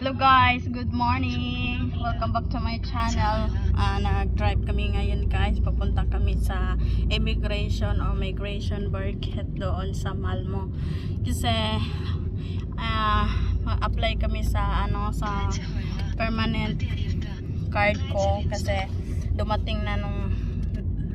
Hello guys, good morning. Welcome back to my channel. Nag-drive kami ngayon guys. Papunta kami sa immigration o migration market doon sa Malmo. Kasi apply kami sa sa permanent card ko kasi dumating na nung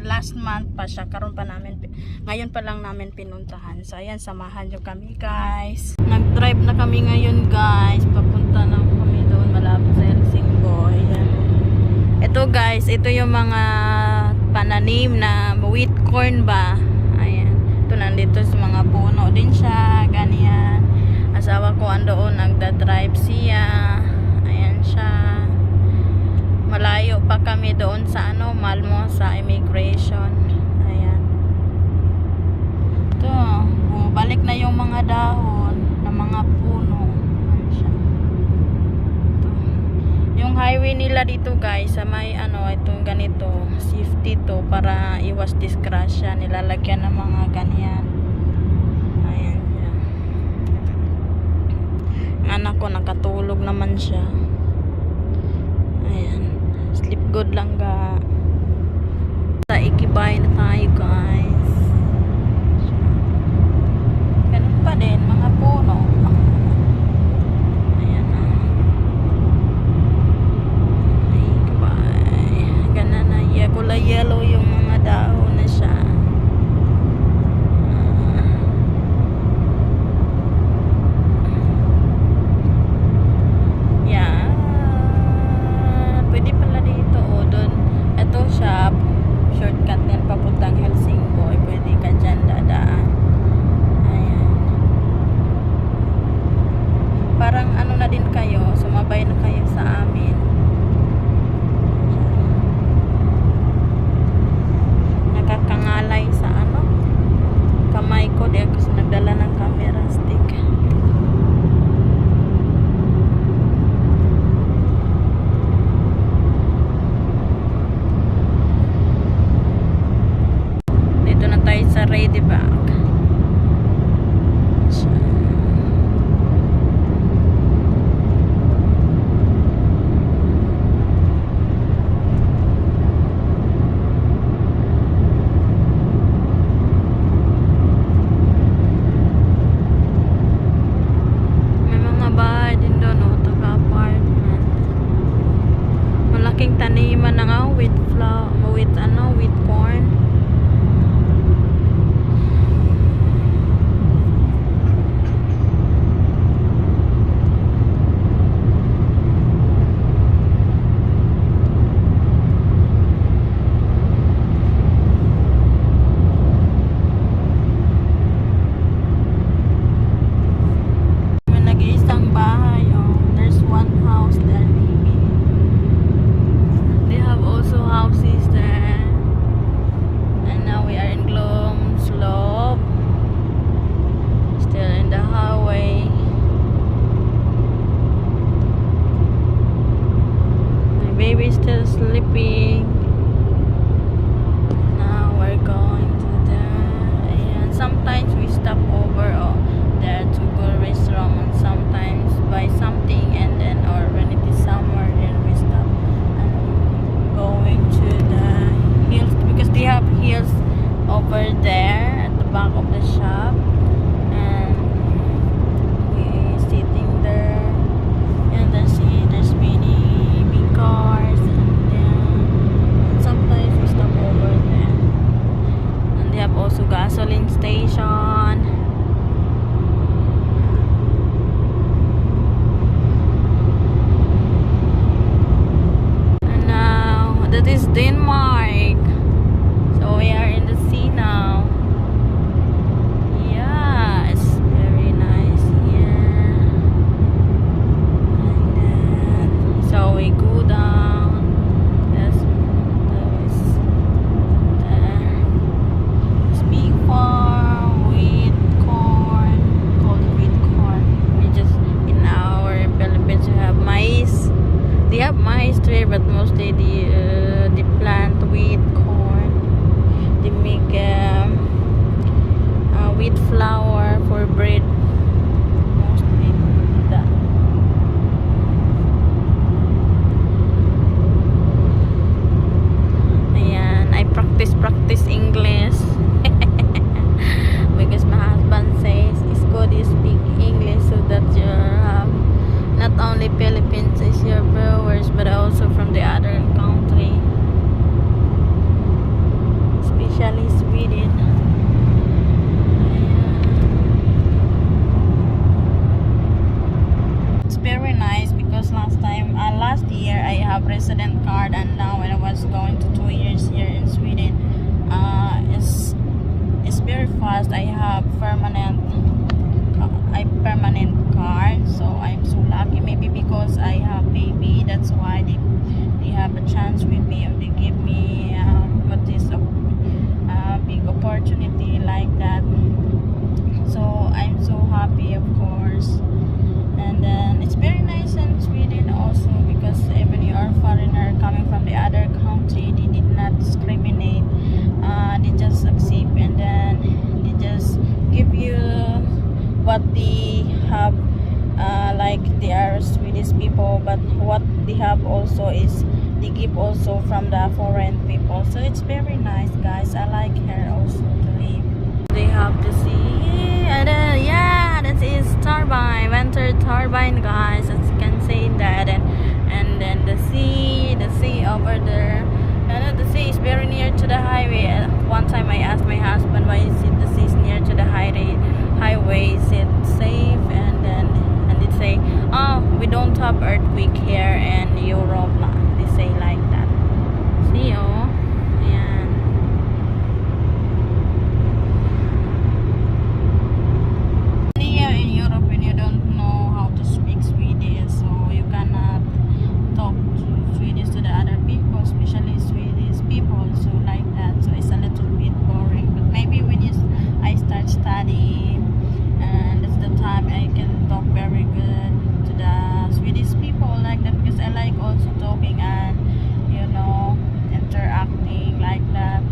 last month pa siya, karon pa namin, ngayon pa lang namin pinuntahan. So ayan, samahan nyo kami guys. Nag-drive na kami ngayon guys, papunta na kami doon malapit sa Helsingborg. Ayan. Ito guys, ito yung mga pananim na wheat corn ba. Ayan, ito nandito sa mga puno din siya, ganyan. Asawa ko andoon, nagda-drive siya. Ayan siya. Malayo pa kami doon sa Malmo, sa immigration. Ayan. Ito, bumabalik na yung mga dahon ng mga puno. Ayan siya. Ito. Yung highway nila dito guys, sa may itong ganito, safety to para iwas disgrasya, nilalagyan ng mga ganyan. Ayan siya. Ang anak ko nakatulog naman siya. Ayan. Sleep good lang ga. Sa ikibay na tayo guys. Ganun pa din mga puno. Ayan na. Ikibay. Ganun na. Kulay yellow yung mga dahon na siya. Shortcut din papuntang Helsingborg, pwede ka dyan dadaan. Ayan. Parang na din kayo, sumabay na kayo sa amin. Nakakangalay sa kamay ko, di ako nagdala ng camera stick. Sa ready back. May mga bahay din doon, taga-apartment. Malaking taniman ng wheat flour, wheat corn. have resident card, and now when I was going to 2 years here in Sweden, it's very fast. I have permanent card, so I'm so lucky. Maybe because I have baby, that's why they have a chance with me, or they give me what is a big opportunity like that. So I'm so happy, of course. And then it's very nice in Sweden also, because even you are foreigner coming from the other country, they did not discriminate. They just accept, and then they just give you what they have. Like they are Swedish people, but what they have also is they give also from the foreign people. So it's very nice, guys. I like here also to live. They have the sea, and then yeah, that is turbine, winter turbine, guys, as you can see that. And then the sea over there, and the sea is very near to the highway. One time I asked my husband, why is it the sea is near to the highway, is it safe? And they say, oh, we don't have earthquake here in Europe. They say like that. See, oh, yeah. Here in Europe, when you don't know how to speak Swedish, so you cannot talk to Swedish to the other people, especially Swedish people. So like that, so it's a little bit boring. But maybe when I start studying, and that's the time I can talk very good to the Swedish people like that, because I like also talking and interacting like that,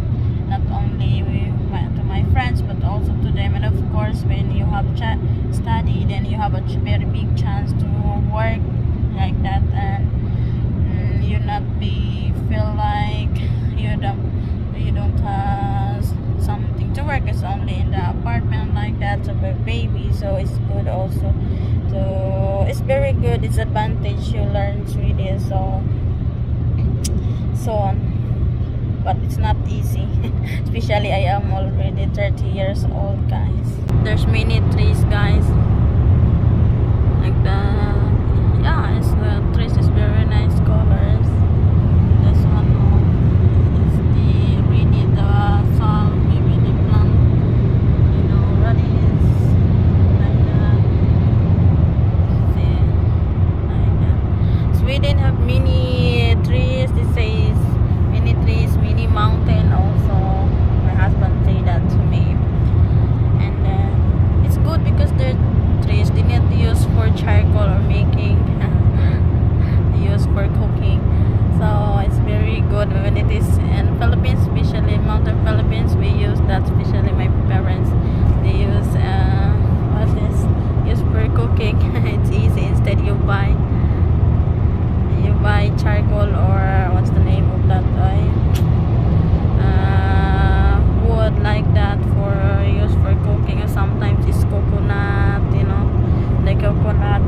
not only to my friends but also to them. And of course, when you have study, then you have a very big chance to work like that, and you not feel like you don't have something to work. It's only in the apartment like that, so baby. So it's good also. So it's very good. It's advantage you learn Swedish, so on. But it's not easy. Especially I am already 30 years old, guys. There's many trees, guys. Like that. Yeah, the trees is very nice colors. This one is the salt, maybe the plant, radish, like that. See, like that. Sweden have many trees. This says many trees, many mountain also. My husband say that to me. And it's good because the trees they not use for charcoal or making. They use for cooking. So it's very good when it is in Philippines, especially mountain Philippines. We use that, especially my parents. They use use for cooking. It's easy. Instead you buy charcoal, or what's the name of that wood like that for use for cooking. Or sometimes it's coconut, the coconut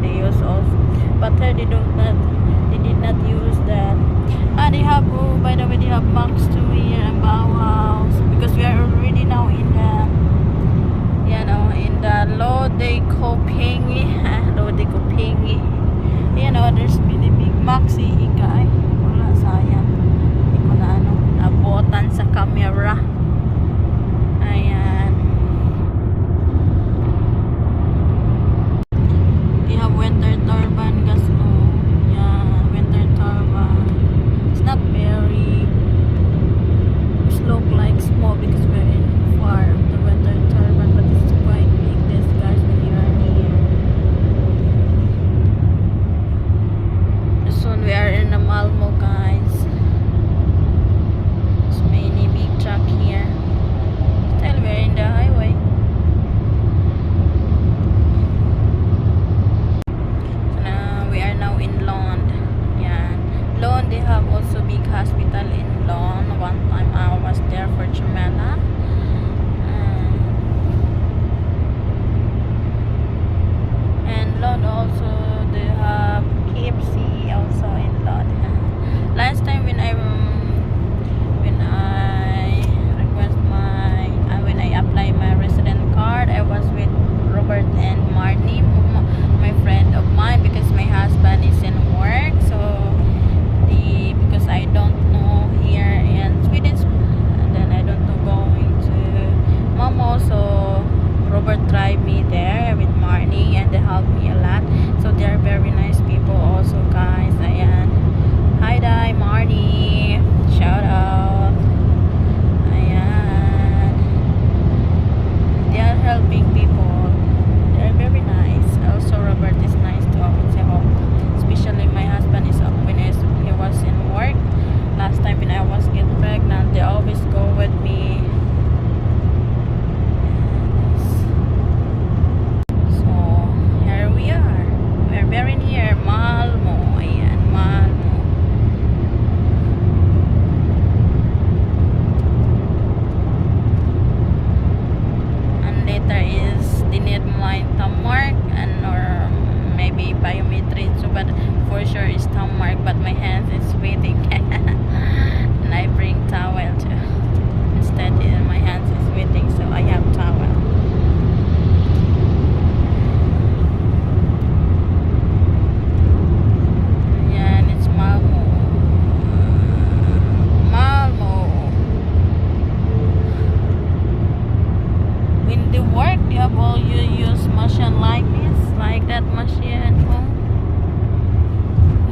they use also. But here they did not use that. They have, by the way, they have Max too here in Bauhaus, because we are already now in the Lode Kopingi. There's many big Maxi guy. Wala, sayang. Hindi ko na nabuotan sa camera. Ayan. We have winter turbine, guys. Yeah, winter turbine. It's not very slope like small, because we're in far of the winter turbine, but it's quite big, this, guys, when you are near. Soon we are in the Malmo, guys. There's many big truck here. Still we're in the highway. So now we are now in Lund. Yeah, Lund, they have also big hospital in Lund. One time I was there for Chumela. And Lund also they have KFC also in Lund. Last time when I apply my resident card, I was with Robert and Marnie, my friend of mine, because my husband is in work. So Tammark and or maybe biometric. So, but for sure it's Tammark. But my hands is sweating, and I bring towel too. Instead, my hands is sweating, so I have towel.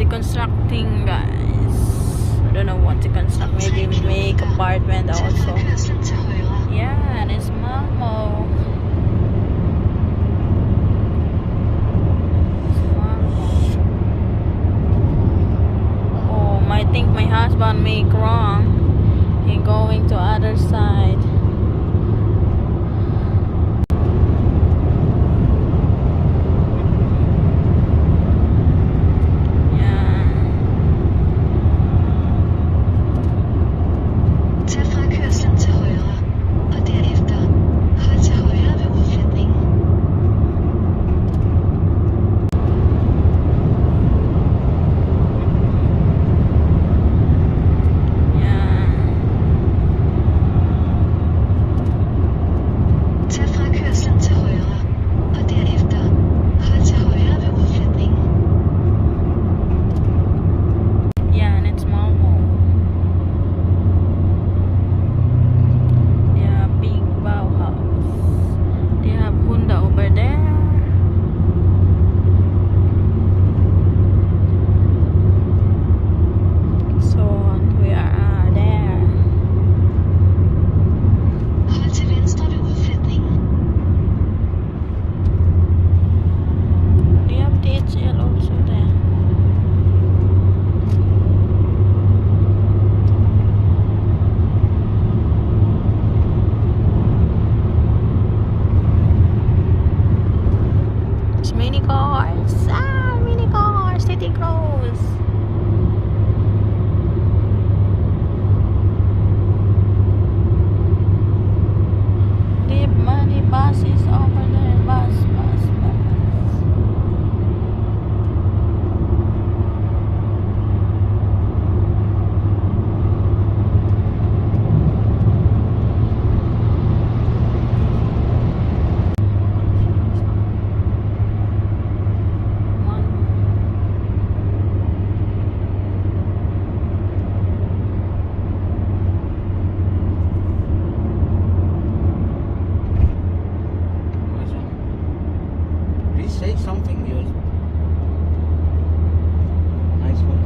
Constructing, guys. I don't know what to construct. Maybe we make apartment also. Yeah, and it's Malmo. Oh, I think my husband make wrong. He going to other side. Say something, yours. Nice one.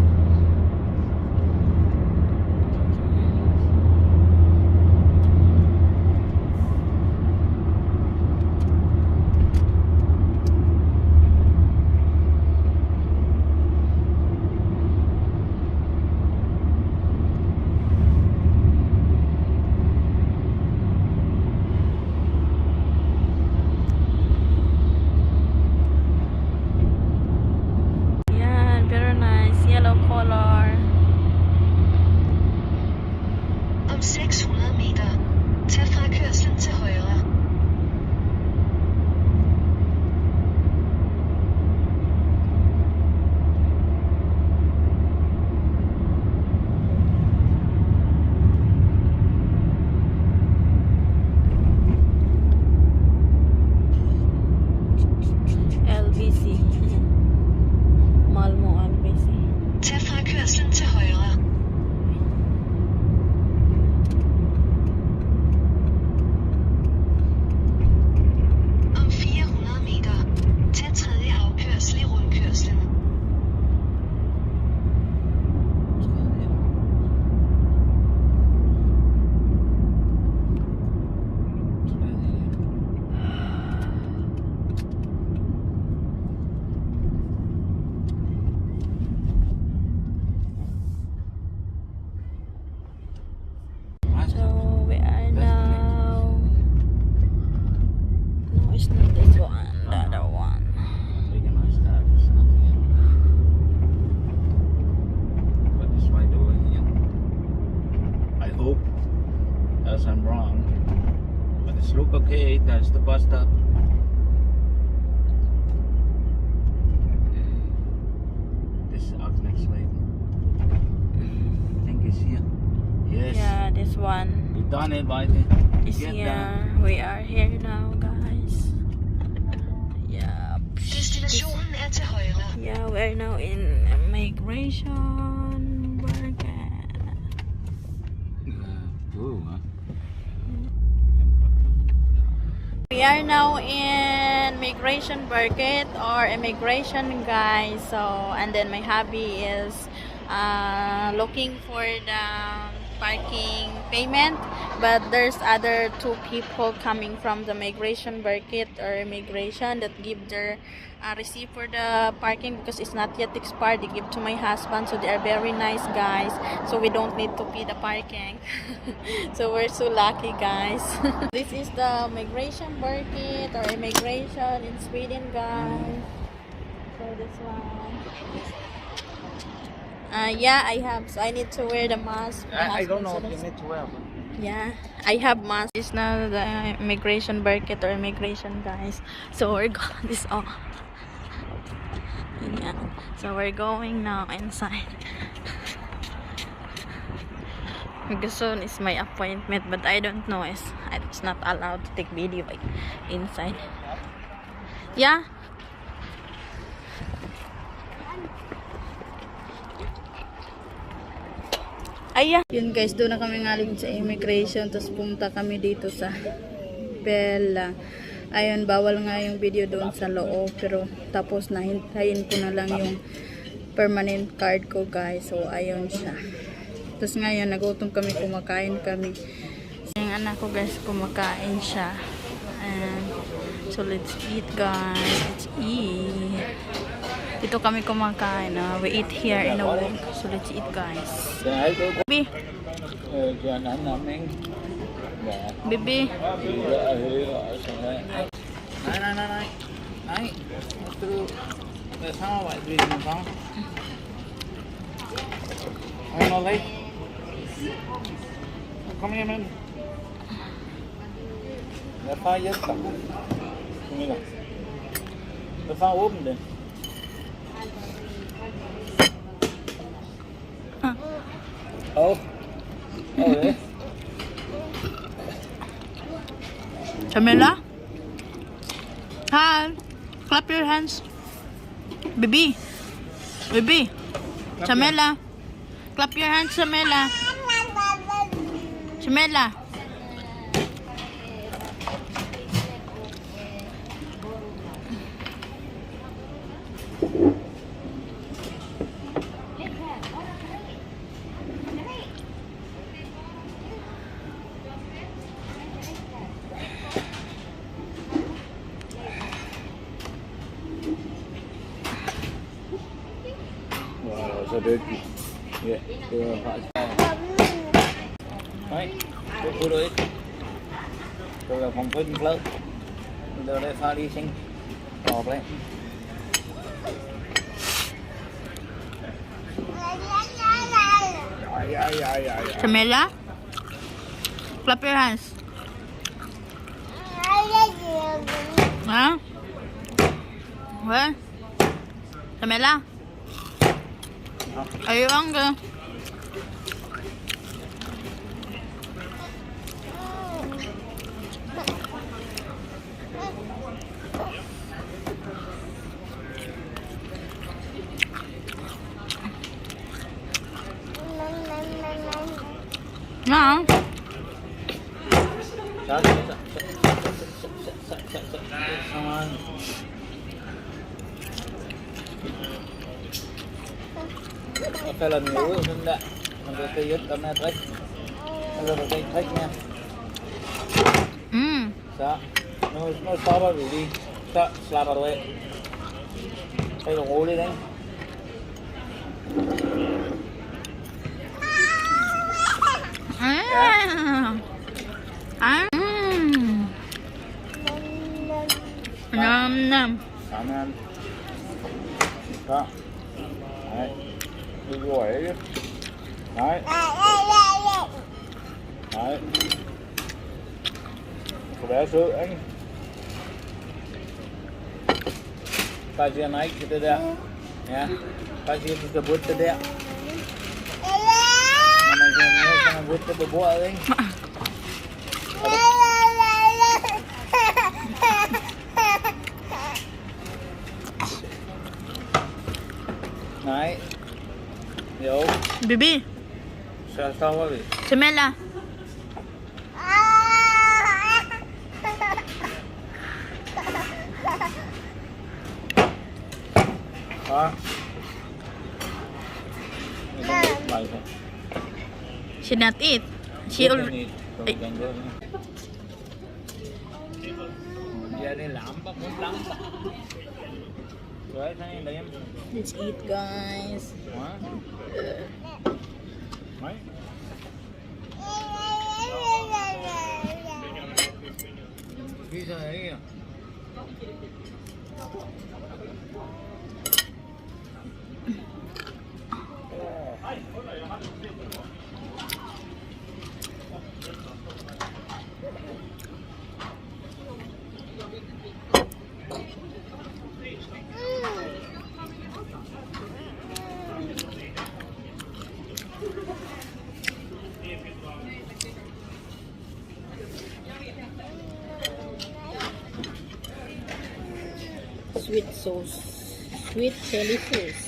Color. Om 600 meter. Tag frakørslen til højre. LBC. Malmo LBC. Tag frakørslen til højre. Om 400 meter. Tag tredje afkørsel i rundkørslen. done it, but Is get here. done. We are here now, guys. Yeah. Destinationen er til højre. Yeah, we're now in immigration market. We are now in migration market or immigration, guys. So, and then my hubby is looking for the parking payment, but there's other two people coming from the migration market or immigration that give their receipt for the parking because it's not yet expired. They give to my husband, so they are very nice guys, so we don't need to pay the parking. So we're so lucky, guys. This is the migration market or immigration in Sweden, guys. So this one, yeah, I have, so I need to wear the mask. My I don't husband know said what you it's- need to wear. Yeah, I have mask. It's now the immigration market or immigration, guys. So we're going this all. Yeah. So we're going now inside. Because soon is my appointment, but I don't know. It's not allowed to take video inside. Yeah. Ayan. Yun guys, doon na kami ngaling sa immigration. Tapos pumunta kami dito sa Bella. Ayun, bawal nga yung video doon sa loob. Pero tapos nahintayin ko na lang yung permanent card ko, guys. So ayun siya. Tapos ngayon, nagutom kami, kumakain kami. Yung anak ko, guys, kumakain siya. And, so let's eat, guys. Let's eat. Dito kami kumakain. We eat here in the walk. So let's eat, guys. Bibi. Bibi. Này. Đấy. Từ tại sao vậy? Vì mình không? Anh nói lấy. Come here, man. Để pha giấc tập. Như nào? Để pha ốp đi. Oh. Oh, đấy. Camilla? Hi. Clap your hands. Bibi. Bibi. Camilla. Clap your hands, Camilla. Camilla. Wow, so dirty. Yeah, đấy, cô đuổi. Tôi là phòng phết lớn. Tôi đây pha đi xanh. Bọt lên. Camilla. Clap your hands. Huh? What? Camilla? Are you hungry? No. Cái lần ngủ sinh đã. Mình có cây ít tầm này thích. Nó có cây thích nha. Dạ. Nó stop rồi đi. Dạ, slap vào đây. Cây đồng ngủ đi đấy. Nom nom. Cảm ơn. Đó. Đấy. Đi vô ấy chứ. Đấy. Đấy. Cô bé sữa anh. Kasih naik gitu dah. Ya. Kasih tersebut tu dah. Mana jenis sangat buat terbuat ni. Đấy. Vô. Bibi, Sao sao quá vậy? Jamela. Đó. Bài thôi. She not eat. She already... Giờ đi làm bắt muốn lắm. Rồi thấy đây em. Let's eat, guys. Hả? Mấy? Cái sao ấy à? Sweet sauce. Sweet chili sauce.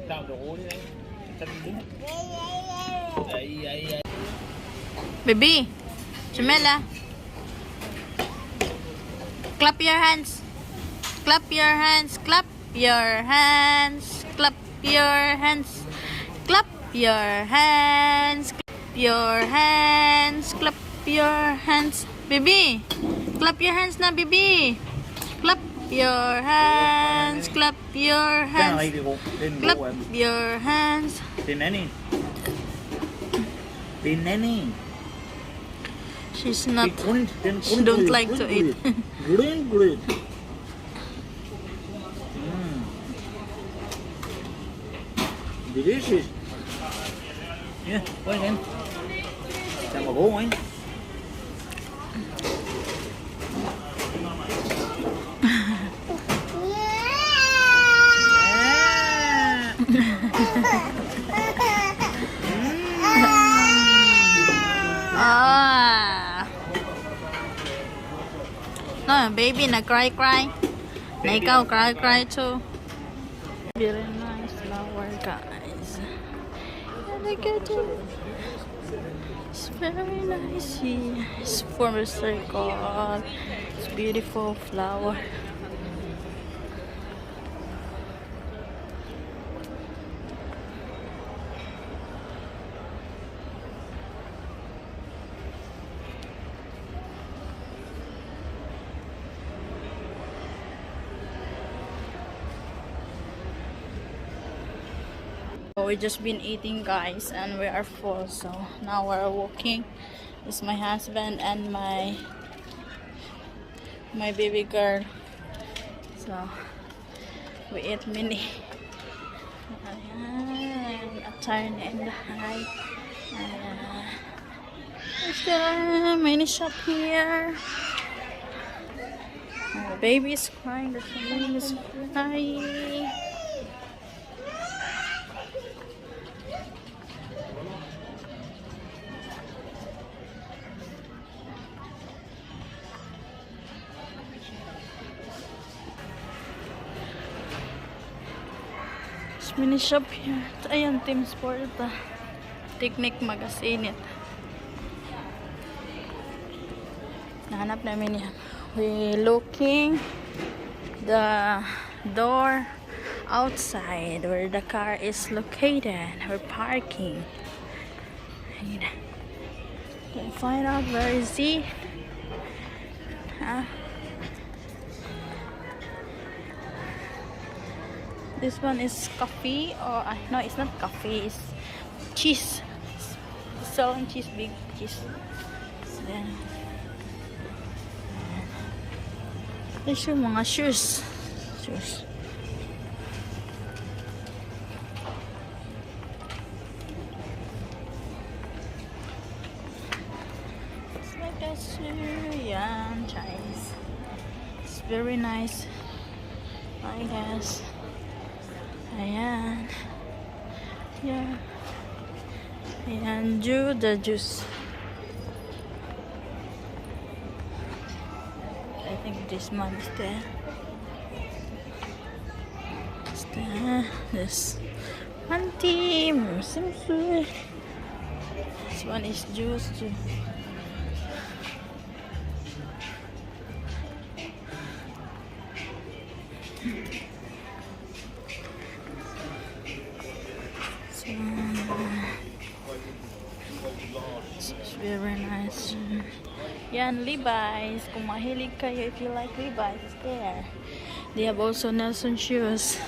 Tao đủ đi đấy. Tao đứng. Đây. Baby, Jamela. Clap your hands. Clap your hands. Clap your hands. Clap your hands. Clap your hands. Clap your hands. Clap your hands. Baby, clap your hands na, baby. Clap your hands. Clap your Cái này hands. thì bộ. Tên Clap bộ em. your hands. Tên nanny. Tên nanny. She's not. She don't like to eat. Great. Delicious. Yeah, quay lên. Sao mà bố ấy? Ah. No, baby na cry. Na ikaw cry too. Very nice flower, guys. Look at it. It's very nice here. It's form a circle. It's beautiful flower. We just been eating, guys, and we are full, so now we're walking. This is my husband and my baby girl, so we eat mini. Ayan, a turn in the high. There's the mini shop here. The baby is crying, the baby is crying. Mini shop here. Ayan, Team Sport. Picnic magazine. Nahanap namin yan. We looking the door outside where the car is located. We're parking. Can find out where is he? This one is coffee, or no, it's not coffee, it's cheese. It's selling cheese, big cheese. Then, there's yung mga shoes. It's like a Syrian Chinese. It's very nice, I guess. Ayan. Yeah. And the juice. I think this one is there. It's there. This one team. Simple. This one is juice too. It's very nice. Yan, Levi's. Kung mahilig kayo, if you like Levi's, it's there. They have also Nelson shoes.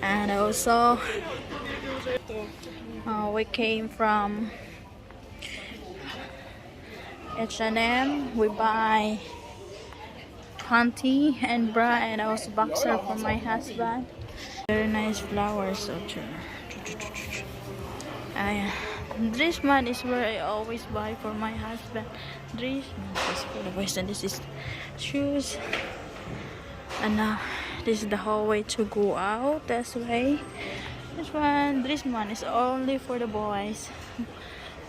And also, we came from H&M. We buy panty and bra and also boxer for my husband. Very nice flowers. So this one is where I always buy for my husband. This is for the boys and this is shoes. And now this is the hallway to go out this way. This one is only for the boys.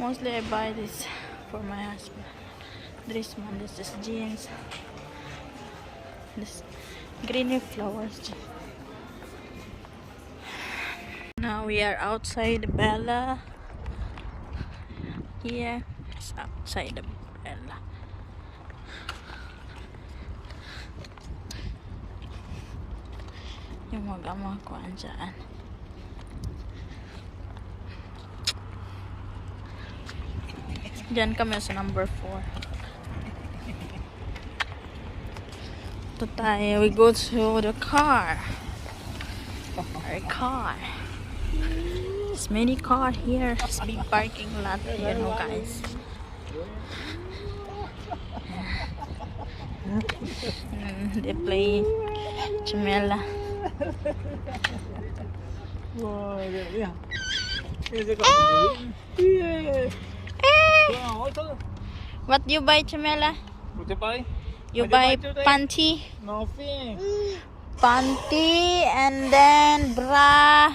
Mostly I buy this for my husband. This is jeans. This green flowers. Now we are outside Bella. Here it's outside the Bella. Yung mag-ama ko andyan. Diyan kami sa number 4. Ito tayo. We go to the car. Our car. There's many car here. There's big parking lot here, no guys. They play Chamela. What you buy, Chamela? What you buy? You buy panty, Nothing. panty, and then bra.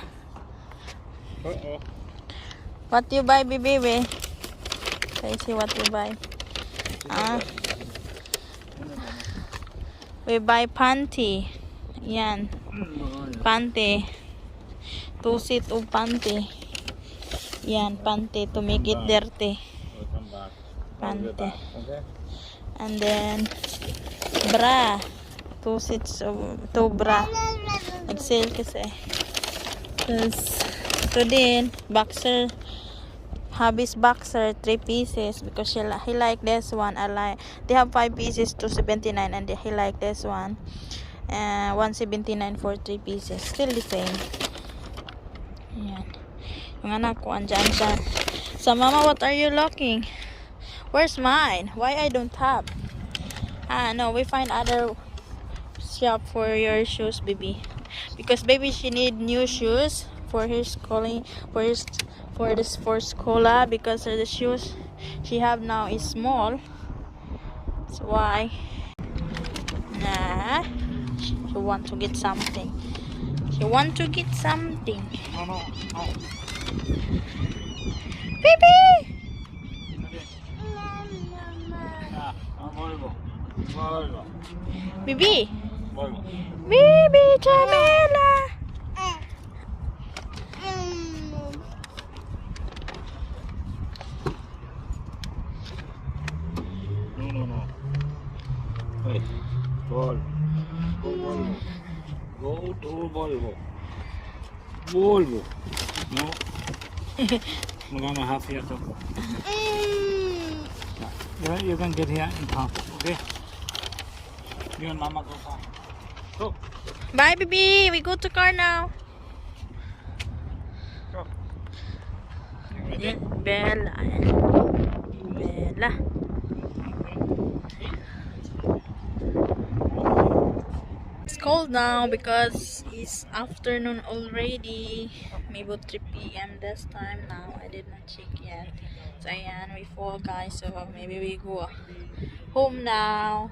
What you buy, baby? Let's see what you buy. We buy panty. Yan. Panty. 2 set of panty. Yan, panty to make it dirty. Panty. And then bra. 2 sets of 2 bra. Nag-sale kasi. Ito din, boxer. Hubby's boxer, 3 pieces because he like this one. They have 5 pieces, 279, and he like this one. 179 for 3 pieces. Still the same. Ayan. Yung anak ko, andyan siya. So, Mama, what are you looking? Where's mine? Why I don't have? No, we find other shop for your shoes, baby. Because baby, she need new shoes for her schooling, for school, because the shoes she have now is small. That's why. Nah, she want to get something. She want to get something. No. Baby! Baby! Baby, Jamila! No. Hey, Volvo. Go to Volvo. Volvo. No. Magana half here too. Yeah, you can get here in half. Okay. You and Mama go home. Go. Bye, baby! We go to car now. Go. Bella. It's cold now because it's afternoon already. Maybe 3 p.m. this time now. I did not check yet. So ayan, we fall guys. So maybe we go home now.